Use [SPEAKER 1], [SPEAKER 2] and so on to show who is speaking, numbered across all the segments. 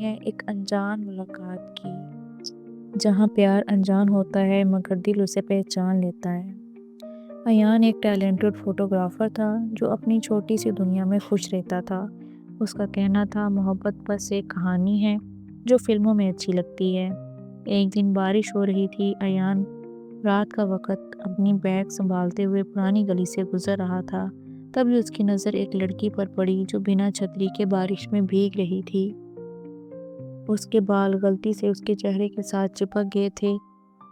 [SPEAKER 1] کہانی ہے ایک انجان ملاقات کی، جہاں پیار انجان ہوتا ہے مگر دل اسے پہچان لیتا ہے۔ ایان ایک ٹیلنٹڈ فوٹوگرافر تھا جو اپنی چھوٹی سی دنیا میں خوش رہتا تھا۔ اس کا کہنا تھا محبت بس ایک کہانی ہے جو فلموں میں اچھی لگتی ہے۔ ایک دن بارش ہو رہی تھی۔ ایان رات کا وقت اپنی بیگ سنبھالتے ہوئے پرانی گلی سے گزر رہا تھا، تبھی اس کی نظر ایک لڑکی پر پڑی جو بنا چھتری کے بارش میں بھیگ رہی تھی۔ اس کے بال غلطی سے اس کے چہرے کے ساتھ چپک گئے تھے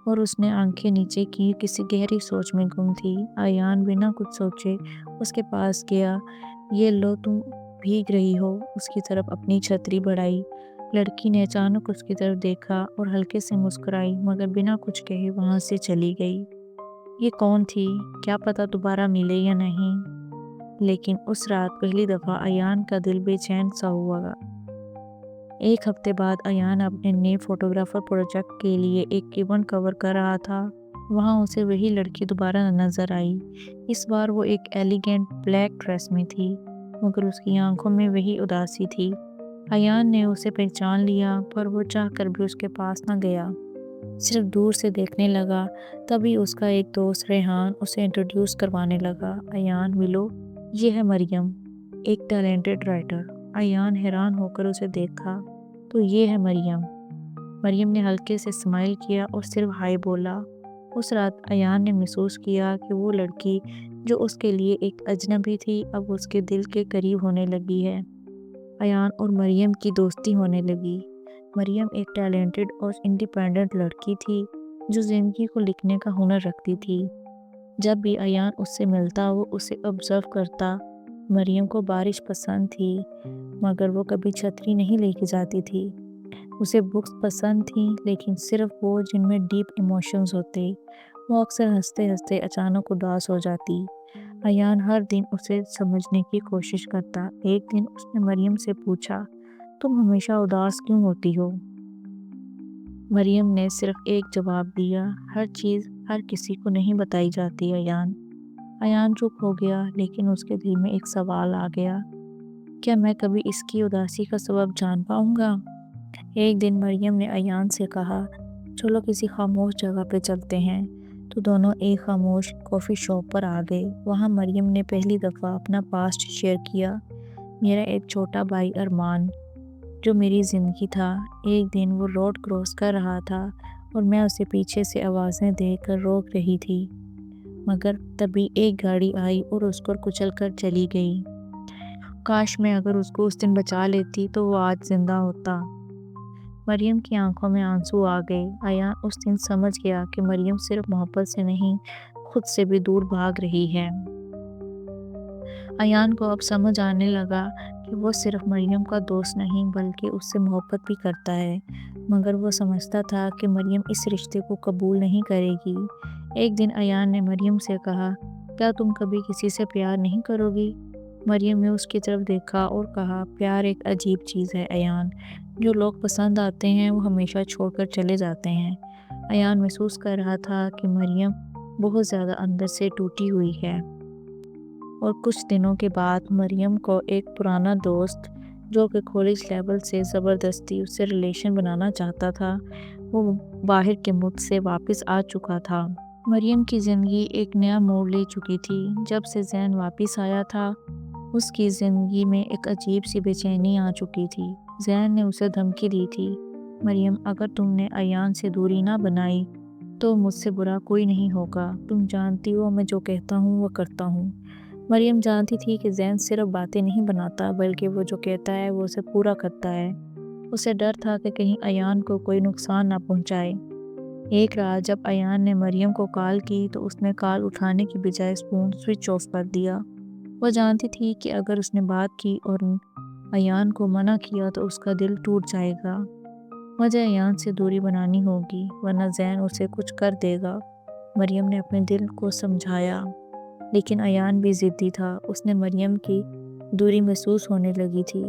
[SPEAKER 1] اور اس نے آنکھیں نیچے کی، کسی گہری سوچ میں گم تھی۔ ایان بنا کچھ سوچے اس کے پاس گیا۔ یہ لو، تم بھیگ رہی ہو۔ اس کی طرف اپنی چھتری بڑھائی۔ لڑکی نے اچانک اس کی طرف دیکھا اور ہلکے سے مسکرائی، مگر بنا کچھ کہے وہاں سے چلی گئی۔ یہ کون تھی؟ کیا پتا دوبارہ ملے یا نہیں، لیکن اس رات پہلی دفعہ ایان کا دل بے چین سا ہوا گا۔ ایک ہفتے بعد ایان اپنے نئے فوٹوگرافر پروجیکٹ کے لیے ایک ایونٹ کور کر رہا تھا۔ وہاں اسے وہی لڑکی دوبارہ نظر آئی۔ اس بار وہ ایک ایلیگنٹ بلیک ڈریس میں تھی، مگر اس کی آنکھوں میں وہی اداسی تھی۔ ایان نے اسے پہچان لیا، پر وہ چاہ کر بھی اس کے پاس نہ گیا، صرف دور سے دیکھنے لگا۔ تبھی اس کا ایک دوست ریحان اسے انٹروڈیوس کروانے لگا۔ ایان ملو، یہ ہے مریم، ایک ٹیلنٹڈ رائٹر۔ ایان حیران ہو کر اسے دیکھا تو یہ ہے مریم۔ مریم نے ہلکے سے اسمائل کیا اور صرف ہائی بولا۔ اس رات ایان نے محسوس کیا کہ وہ لڑکی جو اس کے لیے ایک اجنبی تھی اب اس کے دل کے قریب ہونے لگی ہے۔ ایان اور مریم کی دوستی ہونے لگی۔ مریم ایک ٹیلنٹڈ اور انڈیپینڈنٹ لڑکی تھی جو زندگی کو لکھنے کا ہنر رکھتی تھی۔ جب بھی ایان اس سے ملتا وہ اسے آبزرو کرتا۔ مریم کو بارش پسند تھی، مگر وہ کبھی چھتری نہیں لے کے جاتی تھی۔ اسے بکس پسند تھیں، لیکن صرف وہ جن میں ڈیپ ایموشنز ہوتے۔ وہ اکثر ہنستے ہنستے اچانک اداس ہو جاتی۔ ایان ہر دن اسے سمجھنے کی کوشش کرتا۔ ایک دن اس نے مریم سے پوچھا، تم ہمیشہ اداس کیوں ہوتی ہو؟ مریم نے صرف ایک جواب دیا، ہر چیز ہر کسی کو نہیں بتائی جاتی ایان۔ ایان چپ ہو گیا، لیکن اس کے دل میں ایک سوال آ گیا، کیا میں کبھی اس کی اداسی کا سبب جان پاؤں گا؟ ایک دن مریم نے ایان سے کہا، چلو کسی خاموش جگہ پہ چلتے ہیں۔ تو دونوں ایک خاموش کافی شاپ پر آ گئے۔ وہاں مریم نے پہلی دفعہ اپنا پاسٹ شیئر کیا۔ میرا ایک چھوٹا بھائی ارمان جو میری زندگی تھا، ایک دن وہ روڈ کراس کر رہا تھا اور میں اسے پیچھے سے آوازیں دے کر روک رہی تھی، مگر تبھی ایک گاڑی آئی اور اس کو کچل کر چلی گئی۔ کاش میں اگر اس کو اس دن بچا لیتی تو وہ آج زندہ ہوتا۔ مریم کی آنکھوں میں آنسو آ گئے۔ ایان اس دن سمجھ گیا کہ مریم صرف محبت سے نہیں، خود سے بھی دور بھاگ رہی ہے۔ ایان کو اب سمجھ آنے لگا کہ وہ صرف مریم کا دوست نہیں بلکہ اس سے محبت بھی کرتا ہے، مگر وہ سمجھتا تھا کہ مریم اس رشتے کو قبول نہیں کرے گی۔ ایک دن ایان نے مریم سے کہا، کیا تم کبھی کسی سے پیار نہیں کرو گی؟ مریم نے اس کی طرف دیکھا اور کہا، پیار ایک عجیب چیز ہے ایان، جو لوگ پسند آتے ہیں وہ ہمیشہ چھوڑ کر چلے جاتے ہیں۔ ایان محسوس کر رہا تھا کہ مریم بہت زیادہ اندر سے ٹوٹی ہوئی ہے۔ اور کچھ دنوں کے بعد مریم کو ایک پرانا دوست جو کہ کالج لیول سے زبردستی اس سے ریلیشن بنانا چاہتا تھا، وہ باہر کے ملک سے واپس آ چکا تھا۔ مریم کی زندگی ایک نیا موڑ لے چکی تھی۔ جب سے زین واپس آیا تھا، اس کی زندگی میں ایک عجیب سی بے چینی آ چکی تھی۔ زین نے اسے دھمکی دی تھی، مریم اگر تم نے ایان سے دوری نہ بنائی تو مجھ سے برا کوئی نہیں ہوگا، تم جانتی ہو میں جو کہتا ہوں وہ کرتا ہوں۔ مریم جانتی تھی کہ زین صرف باتیں نہیں بناتا بلکہ وہ جو کہتا ہے وہ اسے پورا کرتا ہے۔ اسے ڈر تھا کہ کہیں ایان کو کوئی نقصان نہ پہنچائے۔ ایک رات جب ایان نے مریم کو کال کی تو اس نے کال اٹھانے کی بجائے فون سوئچ آف کر دیا۔ وہ جانتی تھی کہ اگر اس نے بات کی اور ایان کو منع کیا تو اس کا دل ٹوٹ جائے گا۔ مجھے ایان سے دوری بنانی ہوگی ورنہ زین اسے کچھ کر دے گا۔ مریم نے اپنے دل کو سمجھایا، لیکن ایان بھی ضدی تھا۔ اس نے مریم کی دوری محسوس ہونے لگی تھی۔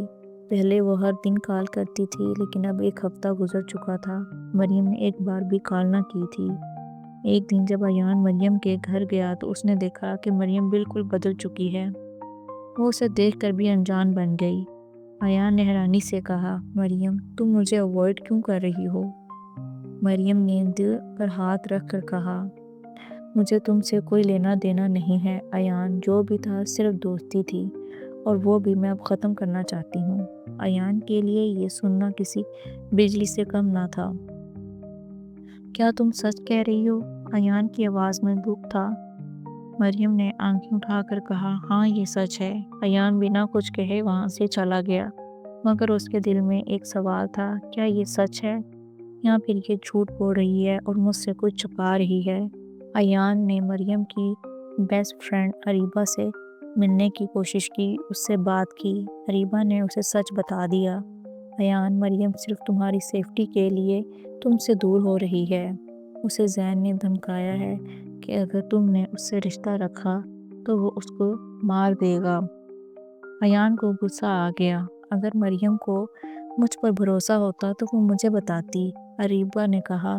[SPEAKER 1] پہلے وہ ہر دن کال کرتی تھی، لیکن اب ایک ہفتہ گزر چکا تھا، مریم نے ایک بار بھی کال نہ کی تھی۔ ایک دن جب ایان مریم کے گھر گیا تو اس نے دیکھا کہ مریم بالکل بدل چکی ہے۔ وہ اسے دیکھ کر بھی انجان بن گئی۔ ایان نے حیرانی سے کہا، مریم تم مجھے اوائڈ کیوں کر رہی ہو؟ مریم نے دل پر ہاتھ رکھ کر کہا، مجھے تم سے کوئی لینا دینا نہیں ہے ایان، جو بھی تھا صرف دوستی تھی، اور وہ بھی میں اب ختم کرنا چاہتی ہوں۔ ایان کے لیے یہ سننا کسی بجلی سے کم نہ تھا۔ کیا تم سچ کہہ رہی ہو؟ ایان کی آواز میں دکھ تھا۔ مریم نے آنکھیں اٹھا کر کہا، ہاں یہ سچ ہے۔ ایان بنا کچھ کہے وہاں سے چلا گیا، مگر اس کے دل میں ایک سوال تھا، کیا یہ سچ ہے یا پھر یہ جھوٹ بول رہی ہے اور مجھ سے کچھ چھپا رہی ہے؟ ایان نے مریم کی بیسٹ فرینڈ اریبہ سے ملنے کی کوشش کی، اس سے بات کی۔ اریبہ نے اسے سچ بتا دیا، ایان مریم صرف تمہاری سیفٹی کے لیے تم سے دور ہو رہی ہے۔ اسے زین نے دھمکایا ہے کہ اگر تم نے اس سے رشتہ رکھا تو وہ اس کو مار دے گا۔ ایان کو غصہ آ گیا، اگر مریم کو مجھ پر بھروسہ ہوتا تو وہ مجھے بتاتی۔ اریبہ نے کہا،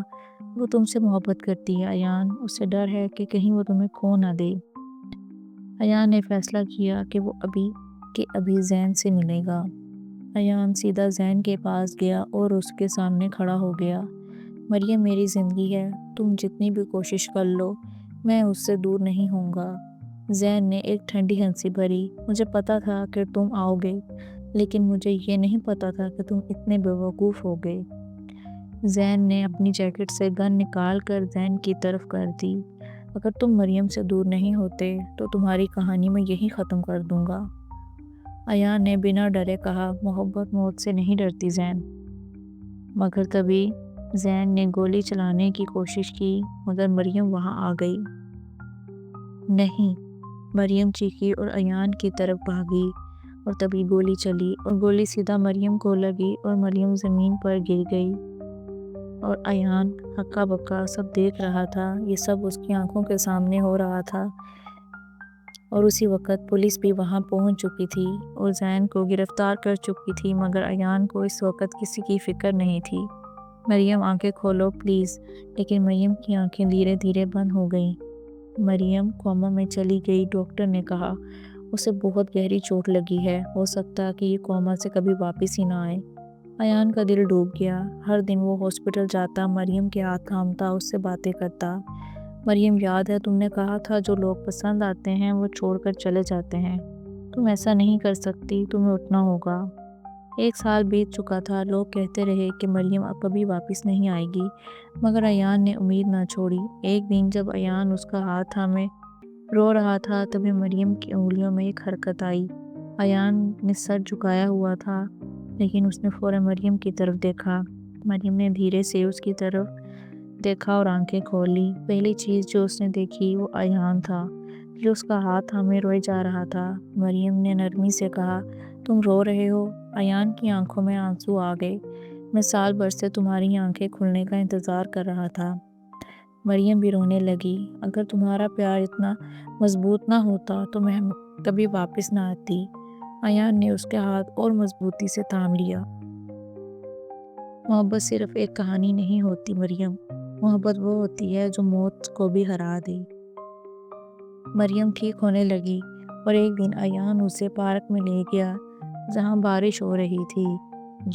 [SPEAKER 1] وہ تم سے محبت کرتی ہے ایان، اسے ڈر ہے کہ کہیں وہ تمہیں کھو نہ دے۔ ایان نے فیصلہ کیا کہ وہ ابھی زین سے ملے گا۔ ایان سیدھا زین کے پاس گیا اور اس کے سامنے کھڑا ہو گیا۔ مریم میری زندگی ہے، تم جتنی بھی کوشش کر لو میں اس سے دور نہیں ہوں گا۔ زین نے ایک ٹھنڈی ہنسی بھری، مجھے پتا تھا کہ تم آؤ گے، لیکن مجھے یہ نہیں پتا تھا کہ تم اتنے بیوقوف ہو گے۔ زین نے اپنی جیکٹ سے گن نکال کر زین کی طرف کر دی، اگر تم مریم سے دور نہیں ہوتے تو تمہاری کہانی میں یہی ختم کر دوں گا۔ ایان نے بنا ڈرے کہا، محبت موت سے نہیں ڈرتی زین۔ مگر تبھی زین نے گولی چلانے کی کوشش کی، مگر مریم وہاں آ گئی۔ نہیں، مریم چیخی اور ایان کی طرف بھاگی، اور تبھی گولی چلی اور گولی سیدھا مریم کو لگی اور مریم زمین پر گر گئی، اور ایان ہکا بکا سب دیکھ رہا تھا۔ یہ سب اس کی آنکھوں کے سامنے ہو رہا تھا، اور اسی وقت پولیس بھی وہاں پہنچ چکی تھی اور زین کو گرفتار کر چکی تھی، مگر ایان کو اس وقت کسی کی فکر نہیں تھی۔ مریم آنکھیں کھولو پلیز، لیکن مریم کی آنکھیں دھیرے دھیرے بند ہو گئیں۔ مریم کوما میں چلی گئی، ڈاکٹر نے کہا اسے بہت گہری چوٹ لگی ہے، ہو سکتا کہ یہ کوما سے کبھی واپس ہی نہ آئے۔ ایان کا دل ڈوب گیا، ہر دن وہ ہاسپٹل جاتا، مریم کے ہاتھ تھامتا، اس سے باتیں کرتا۔ مریم یاد ہے تم نے کہا تھا جو لوگ پسند آتے ہیں وہ چھوڑ کر چلے جاتے ہیں، تم ایسا نہیں کر سکتی، تمہیں اٹھنا ہوگا۔ 1 سال بیت چکا تھا، لوگ کہتے رہے کہ مریم اب کبھی واپس نہیں آئے گی، مگر ایان نے امید نہ چھوڑی۔ ایک دن جب ایان اس کا ہاتھ تھامے رو رہا تھا، تبھی مریم کی انگلیوں میں ایک حرکت آئی۔ ایان نے سر جھکایا ہوا تھا، لیکن اس نے فوراً مریم کی طرف دیکھا۔ مریم نے دھیرے سے اس کی طرف دیکھا اور آنکھیں کھول لی۔ پہلی چیز جو اس نے دیکھی وہ ایان تھا، جو اس کا ہاتھ تھامے روئے جا رہا تھا۔ مریم نے نرمی سے کہا، تم رو رہے ہو؟ ایان کی آنکھوں میں آنسو آ گئے، میں سال بھر سے تمہاری آنکھیں کھلنے کا انتظار کر رہا تھا۔ مریم بھی رونے لگی، اگر تمہارا پیار اتنا مضبوط نہ ہوتا تو میں کبھی واپس نہ آتی۔ ایان نے اس کے ہاتھ اور مضبوطی سے تھام لیا۔ محبت صرف ایک کہانی نہیں ہوتی مریم، محبت وہ ہوتی ہے جو موت کو بھی ہرا دے۔ مریم ٹھیک ہونے لگی، اور ایک دن ایان اسے پارک میں لے گیا جہاں بارش ہو رہی تھی۔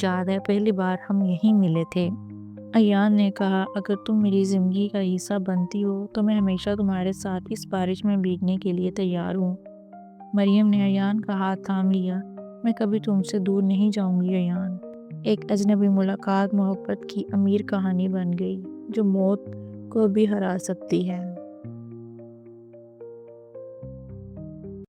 [SPEAKER 1] یاد ہے پہلی بار ہم یہیں ملے تھے؟ ایان نے کہا، اگر تم میری زندگی کا حصہ بنتی ہو تو میں ہمیشہ تمہارے ساتھ اس بارش میں بھیگنے کے لیے تیار ہوں۔ مریم نے ایان کا ہاتھ تھام لیا، میں کبھی تم سے دور نہیں جاؤں گی ایان۔ ایک اجنبی ملاقات محبت کی امیر کہانی بن گئی، جو موت کو بھی ہرا سکتی ہے۔